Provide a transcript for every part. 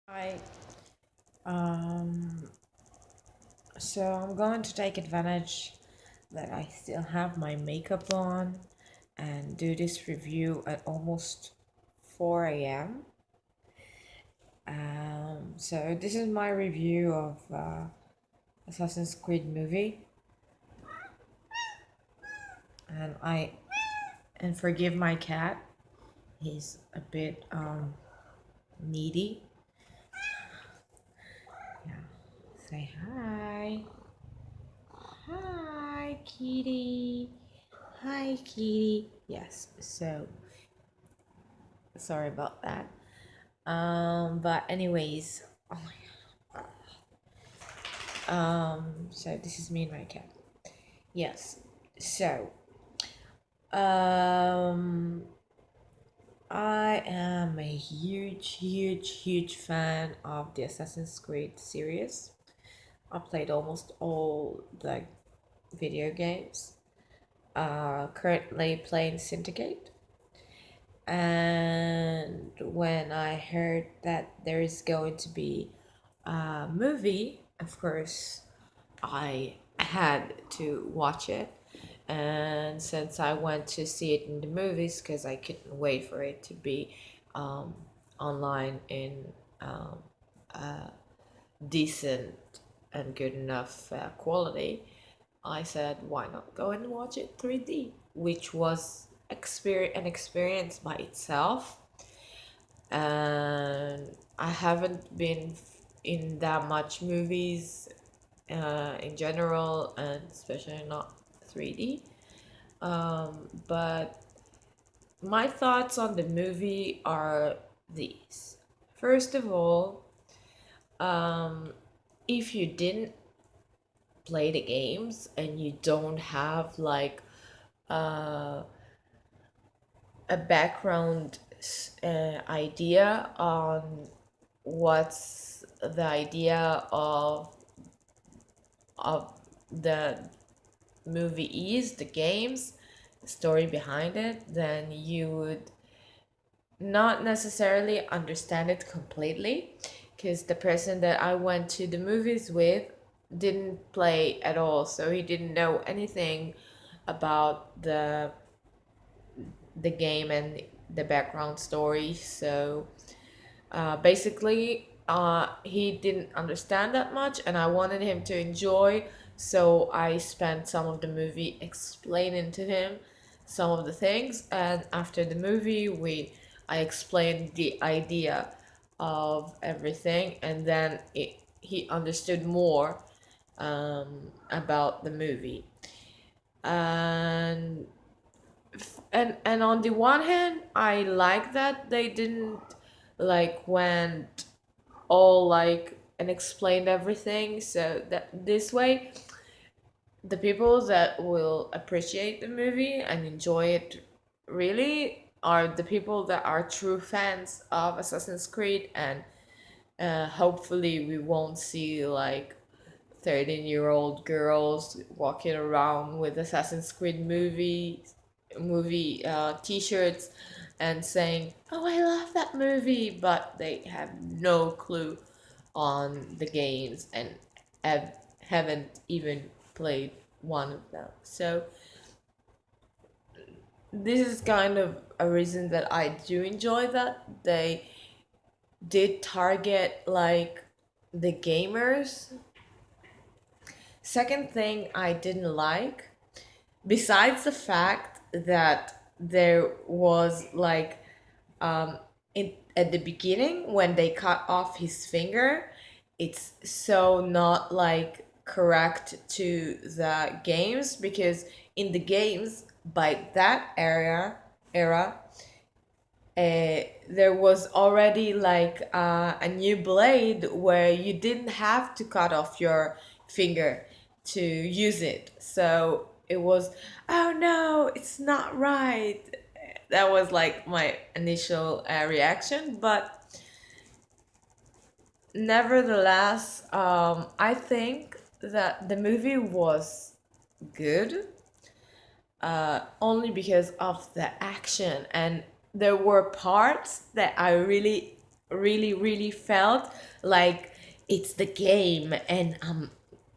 Hi. Um, so I'm going to take advantage that I still have my makeup on and do this review at almost 4 a.m. So this is my review of Assassin's Creed movie, and forgive my cat. He's a bit needy. Yeah. Say hi. Hi, kitty. Hi, kitty. Yes. So sorry about that. But anyways, oh my god. So this is me and my cat. Yes. So, um, I am a huge fan of the Assassin's Creed series. I played almost all the video games. Currently playing Syndicate. And when I heard that there is going to be a movie, of course, I had to watch it. And since I went to see it in the movies because I couldn't wait for it to be um, online in um, uh, decent and good enough quality, I said, why not go and watch it 3D, which was an experience by itself. And I haven't been in that much movies in general, and especially not 3D. But my thoughts on the movie are these. First of all, um, if you didn't play the games and you don't have like uh, a background idea on what's the idea of the movie is, the games, the story behind it, then you would not necessarily understand it completely, because the person that I went to the movies with didn't play at all, so he didn't know anything about the game and the background story. So basically, he didn't understand that much, and I wanted him to enjoy. So I spent some of the movie explaining to him some of the things, and after the movie, I explained the idea of everything, and then he understood more about the movie. And and on the one hand, I like that they didn't like went all like and explained everything, so that this way the people that will appreciate the movie and enjoy it really are the people that are true fans of Assassin's Creed. And hopefully we won't see like 13-year-old girls walking around with Assassin's Creed movie t-shirts and saying, "Oh, I love that movie," but they have no clue on the games and haven't even played one of them. So this is kind of a reason that I do enjoy that they did target like the gamers. Second thing I didn't like, besides the fact that there was like at the beginning when they cut off his finger, it's so not like correct to the games, because in the games by that era there was already like a new blade where you didn't have to cut off your finger to use it. So it was, oh no, it's not right. That was like my initial reaction. But nevertheless, I think that the movie was good, only because of the action. And there were parts that I really really felt like it's the game, and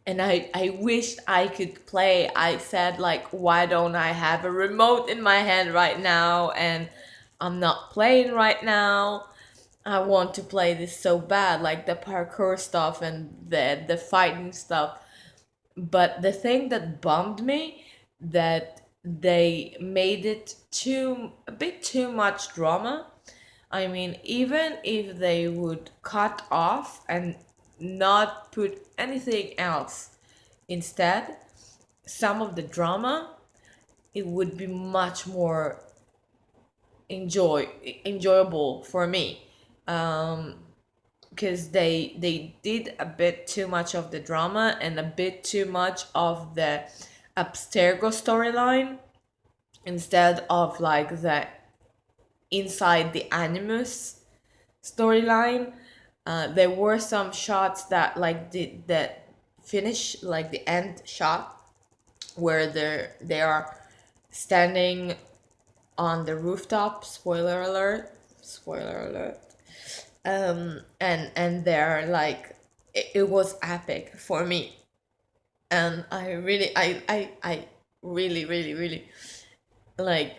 I wished I could play. I said like, why don't I have a remote in my hand right now? And I'm not playing right now. I want to play this so bad, like the parkour stuff and the fighting stuff. But the thing that bummed me, that they made it too a bit too much drama. I mean, even if they would cut off and not put anything else instead, some of the drama, it would be much more enjoyable for me. Um, because they did a bit too much of the drama and a bit too much of the abstergo storyline instead of like the inside the animus storyline. There were some shots that like did that finish, like the end shot where they are standing on the rooftop. Spoiler alert. And they're like, it was epic for me, and I really like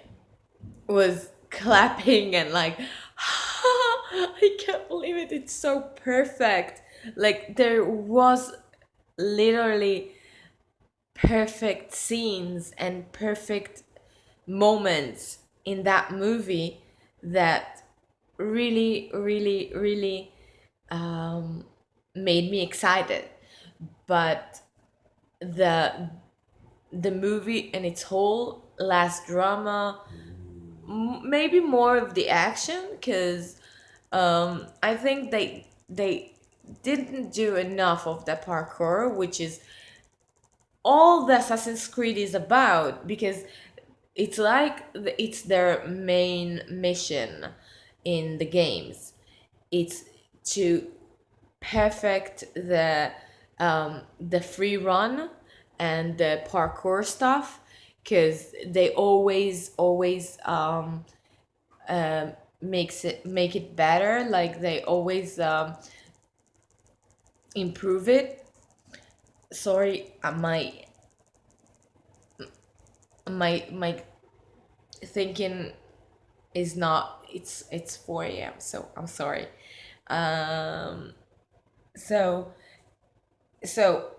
was clapping and like I can't believe it, it's so perfect. Like there was literally perfect scenes and perfect moments in that movie that really um, made me excited. But the the movie in its whole, less drama, maybe more of the action, because I think they didn't do enough of the parkour, which is all the Assassin's Creed is about, because it's like it's their main mission in the games. It's to perfect the free run and the parkour stuff, because they always make it better, like they always improve it. Sorry, my thinking is not, it's 4 a.m., so I'm sorry. um so so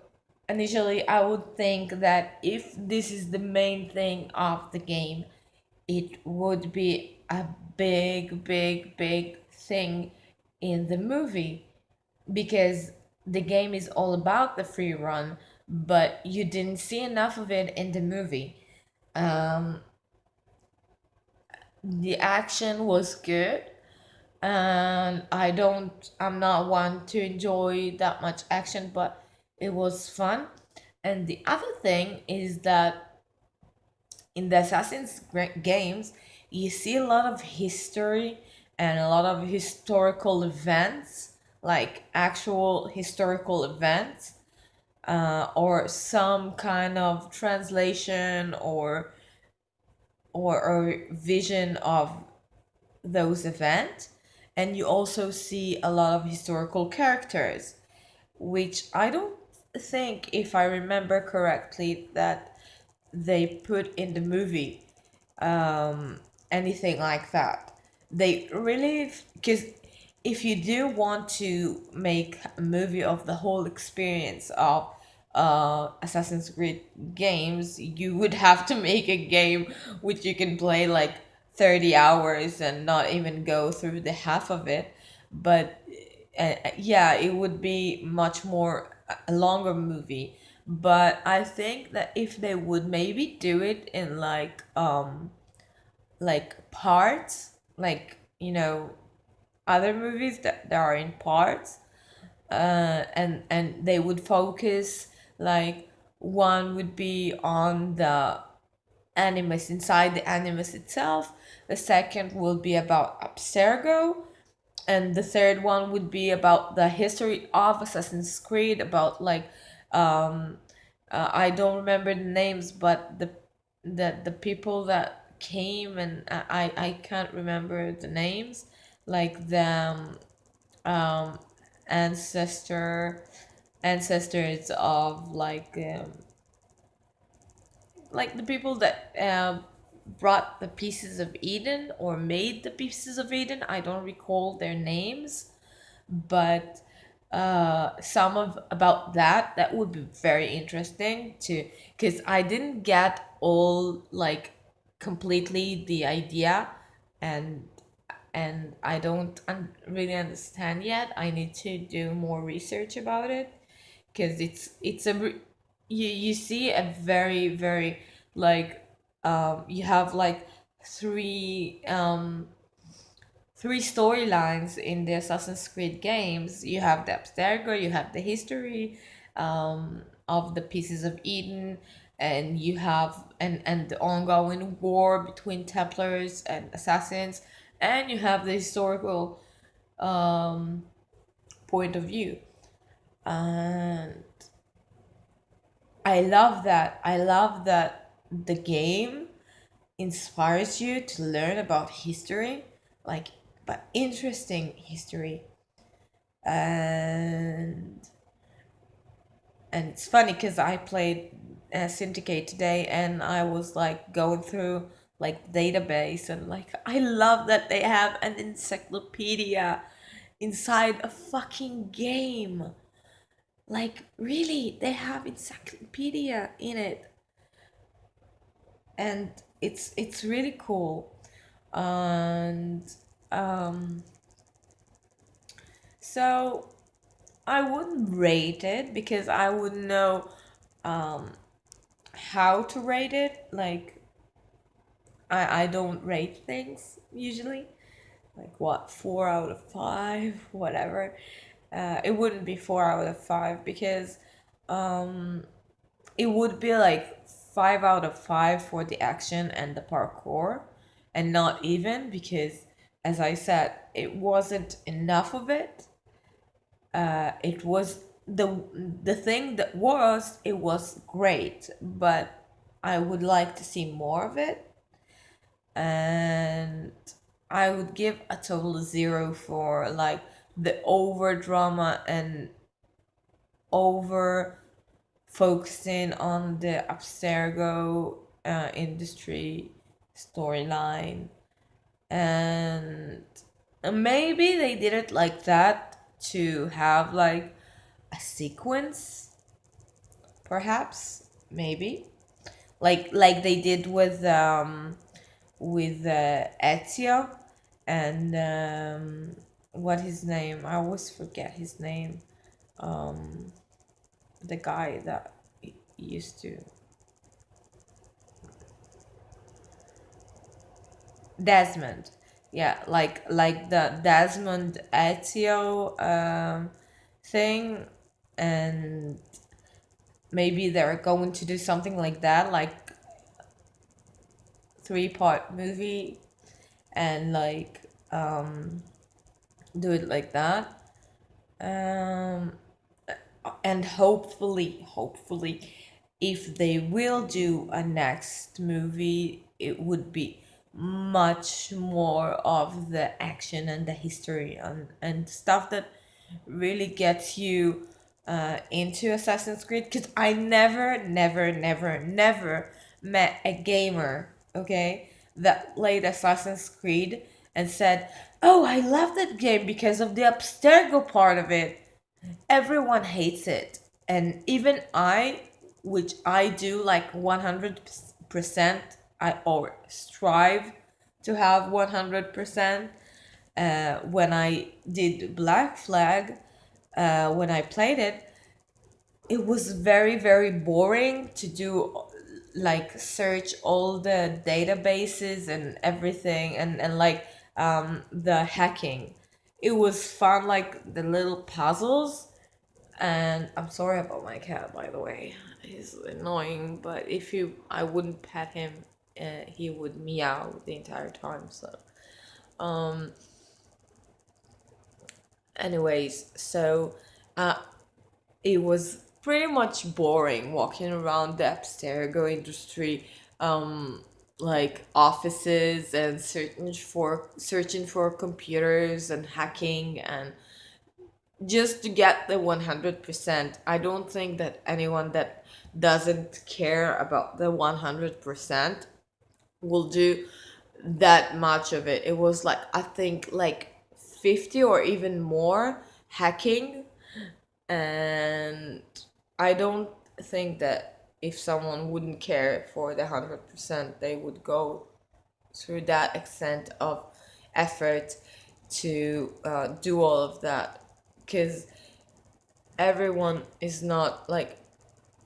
initially I would think that if this is the main thing of the game, it would be a big thing in the movie, because the game is all about the free run, but you didn't see enough of it in the movie. um the action was good, and I'm not one to enjoy that much action, but it was fun. And the other thing is that in the games, you see a lot of history and a lot of historical events, like actual historical events, or some kind of translation or vision of those events. And you also see a lot of historical characters, which I don't think, if I remember correctly, that they put in the movie anything like that. They really, because if you do want to make a movie of the whole experience of Assassin's Creed games, you would have to make a game which you can play like 30 hours and not even go through the half of it. But yeah, it would be much more a longer movie. But I think that if they would maybe do it in like parts, like other movies that are in parts, and they would focus, like one would be on the animus, inside the animus itself, the second will be about Abstergo, and the third one would be about the history of Assassin's Creed, about like um I don't remember the names, but the people that came, and I can't remember the names, like them. um, ancestor ancestors of like the people that brought the pieces of Eden or made the pieces of Eden. I don't recall their names, but some of about that would be very interesting to, because I didn't get all like completely the idea, and I don't really understand yet. I need to do more research about it, because you see a very very like you have like three three storylines in the Assassin's Creed games. You have the Abstergo, you have the history of the pieces of Eden, and you have and the ongoing war between Templars and assassins, and you have the historical um, point of view. And I love that. I love that the game inspires you to learn about history, like, but interesting history. And it's funny because I played Syndicate today, and I was like going through like database, and like I love that they have an encyclopedia inside a fucking game. Like really, they have encyclopedia in it, and it's really cool. And um so I wouldn't rate it because I wouldn't know um how to rate it. Like I don't rate things usually. Like what, 4 out of 5, whatever. It wouldn't be 4 out of 5 because um it would be like 5 out of 5 for the action and the parkour, and not even, because as I said, it wasn't enough of it. It was the thing that was, it was great, but I would like to see more of it. And I would give a total 0 for like the over drama and over focusing on the Abstergo industry storyline. And maybe they did it like that to have like a sequence, perhaps, maybe like they did with Ezio and what his name, I always forget his name, um the guy that used to, Desmond. Yeah, like the Desmond Ezio thing, and maybe they're going to do something like that, like 3-part movie, and like do it like that. Um, and hopefully, if they will do a next movie, it would be much more of the action and the history and stuff that really gets you into Assassin's Creed. Because I never met a gamer, okay, that played Assassin's Creed and said, "Oh, I love that game because of the Abstergo part of it." Everyone hates it, and even I, which I do like 100%, I or strive to have 100%. When I did Black Flag, when I played it, it was very very boring to do, like search all the databases and everything, and like the hacking. It was fun, like the little puzzles. And I'm sorry about my cat, by the way. He's annoying, but if you, I wouldn't pet him, he would meow the entire time. So, um, anyways, so, uh, it was pretty much boring walking around the Abstergo industry, um, like offices and searching for computers and hacking and just to get the 100%. I don't think that anyone that doesn't care about the 100% will do that much of it. It was like, I think, like 50 or even more hacking. And I don't think that if someone wouldn't care for the 100%, they would go through that extent of effort to do all of that. Because everyone is not like,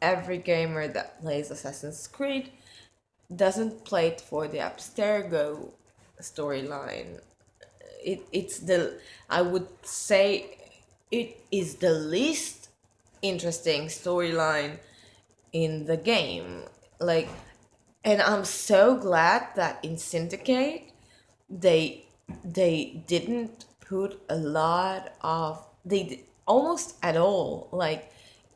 every gamer that plays Assassin's Creed doesn't play it for the Abstergo storyline. It's the, I would say, it is the least interesting storyline in the game. Like, and I'm so glad that in Syndicate they they didn't put a lot of, almost at all, like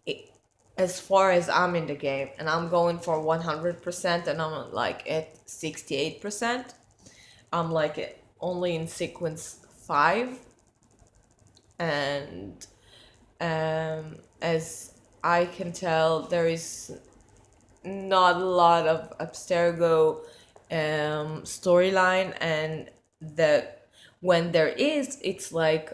it, as far as I'm in the game and I'm going for 100% and I'm like at 68%. I'm like only in sequence 5. And as I can tell, there is not a lot of Abstergo storyline, and that when there is, it's like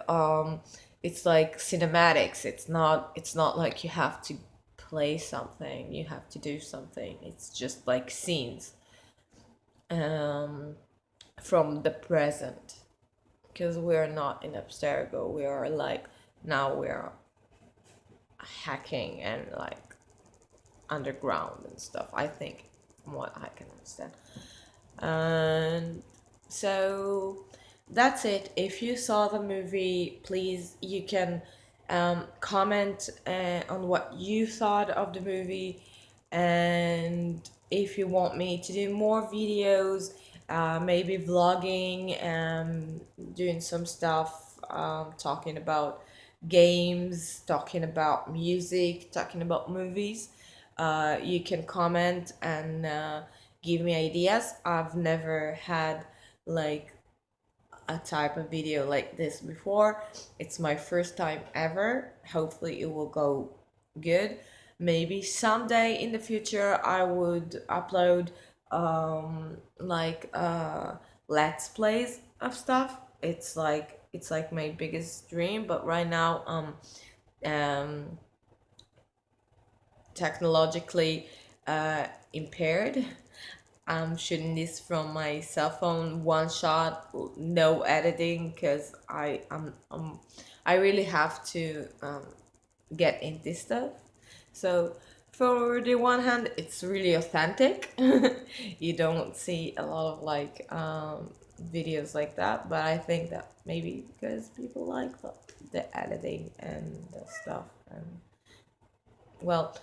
cinematics. It's not like you have to play something, you have to do something. It's just like scenes um, from the present, because we're not in Abstergo. We are like, now we're hacking and like underground and stuff, I think, from what I can understand. And so that's it. If you saw the movie, please, you can comment on what you thought of the movie. And if you want me to do more videos, maybe vlogging, doing some stuff, talking about games, talking about music, talking about movies, you can comment and give me ideas. I've never had like a type of video like this before. It's my first time ever. Hopefully, it will go good. Maybe someday in the future, I would upload like let's plays of stuff. It's like my biggest dream, but right now um technologically impaired. I'm shooting this from my cell phone, one shot, no editing, because I really have to get into stuff. So for the one hand, it's really authentic. You don't see a lot of like videos like that, but I think that maybe because people like the editing and the stuff. And well,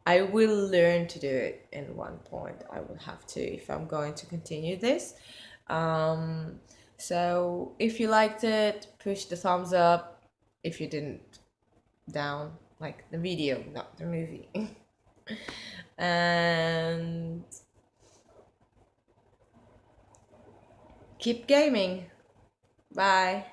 I will learn to do it in one point. I will have to if I'm going to continue this. Um, so if you liked it, push the thumbs up. If you didn't, down, like the video, not the movie. And keep gaming. Bye.